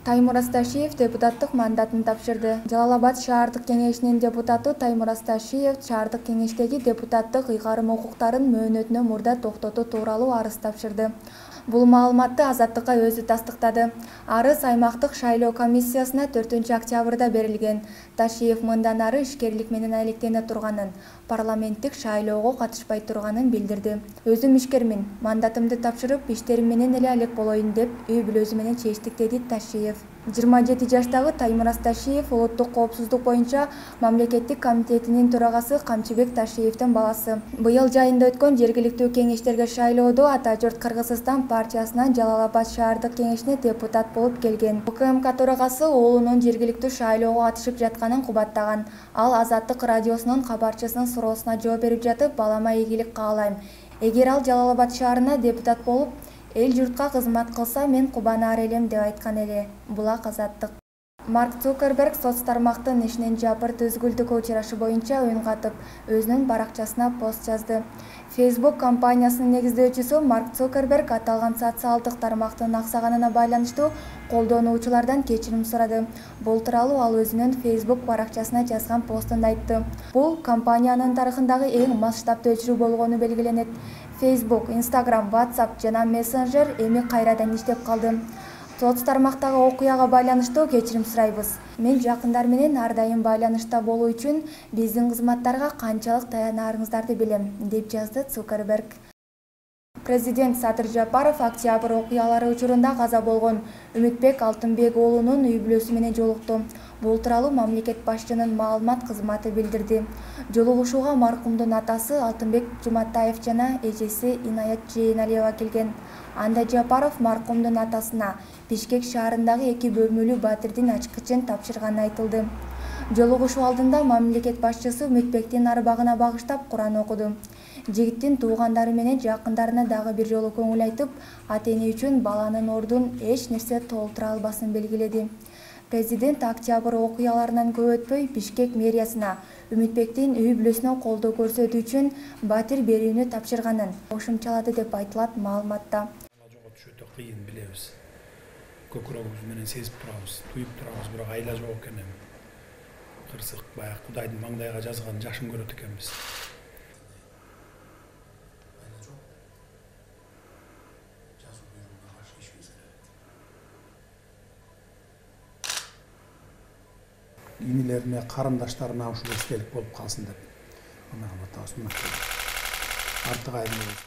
Таймур Асташиев депутаттык мандатын тапшырды. Жалал-Абад шаардык кеңешинин депутаты Таймур Асташиев шаардык кеңештеги депутаттык ыйгарым укуктарын мөөнөтүнөн мурда токтотуу тууралуу арыз тапшырды. Бул маалыматты Азаттыкка өзү тастыктады. Арыз аймактык шайлоо комиссиясына 4-октябрда берилген. Ташиев мындан ары ишкерлик менен алектене турганын, парламенттик шайлоого катышпай турганын билдирди. Өзүм ишкермин, мандатымды тапшырып, иштерим менен эле алек болоюн деп үй бүлөсү менен чечтик, деди Ташиев. 27 жаштагы Таймур Асташиев улуттук коопсуздук боюнча мамлекеттик комитетинин төрагасы Камчыбек Ташиевдин баласы. Быйыл жайында өткөн жергиликтүү кеңештерге шайлоодо Ата журт Кыргызстан партиясынан Жалал-Абад шаардык кеңешине депутат болуп келген. УКМК төрагасы оолунун жергиликтүү шайлоого катышып жатканын кубаттаган. Ал Азаттык радиосунун кабарчысынын суроосуна жооп берип жатып, балама ийгилик каалайм. Эгер ал Жалал-Абад шаарына депутат болуп, эл журтка кызмат кылса, мен кубанаар элем деп айткан эле. Булак Азаттык. Марк Цукерберг соц тармактын ишинин жапырт үзгүлтүккө учурашы боюнча үн катып, өзүнүн баракчасына пост жазды. Facebook компаниясынын негиздөөчүсү Марк Цукерберг аталган социалдык тармактын аксаганына байланыштуу колдонуучулардан кечирим сурады. Бул тууралуу ал өзүнүн Facebook баракчасына жазган постунда айтты. Бул компаниянын тарыхындагы эң масштабтуу өчүрүү болгону белгиленет. Facebook, Instagram, WhatsApp жана Messenger эми кайрадан иштеп калды. Соц тармактагы окуяга байланыштуу кечирим сурайбыз. Мен жакындар менен ар дайым байланышта болуу үчүн биздин кызматтарга канчалык таянаарыңыздарды билем, деп жазды Цукерберг. Президент Садыр Жапаров октябрь окуялары учурунда каза болгон Үмүтбек Алтынбек уулунун үй бүлөсү менен жолукту. Бул тууралуу мамлекет башчынын маалымат кызматы билдирди. Жолугушууга маркумдун атасы Алтынбек Жуматаев жана эжеси Инаят Жейналиева келген. Анда Жапаров маркумдун атасына Бишкек шаарындагы 2 бөлмөлүү батирдин ачкычын тапшырганы айтылды. Жолугушуу алдында мамлекет башчысы Үмүтбектин арбагына багыштап Куран окуду. Жигиттин туугандары менен жакындарына дагы бир жолу көңүл айтып, ата-эне үчүн баланын ордун эч нерсе толтура албасын белгиледи. Президент октябрь окуяларынан көп өтпөй Бишкек мэриясына Үмүтбектин үй бүлөсүнө колдоо көрсөтүү үчүн батир берүүнү тапшырганын кошумчалады деп айтылат маалыматта. Өтө кыйын билебиз. Көкүрөгүбүз менен сезип турабыз, туюп турабыз, бирок айла жок экен эми. Кырсык баягы Кудайдын маңдайга жазган жашын көрөт экенбиз. Инилерине, карындаштарына ушул эстелик болуп калсын деп. Артык айырмабыз.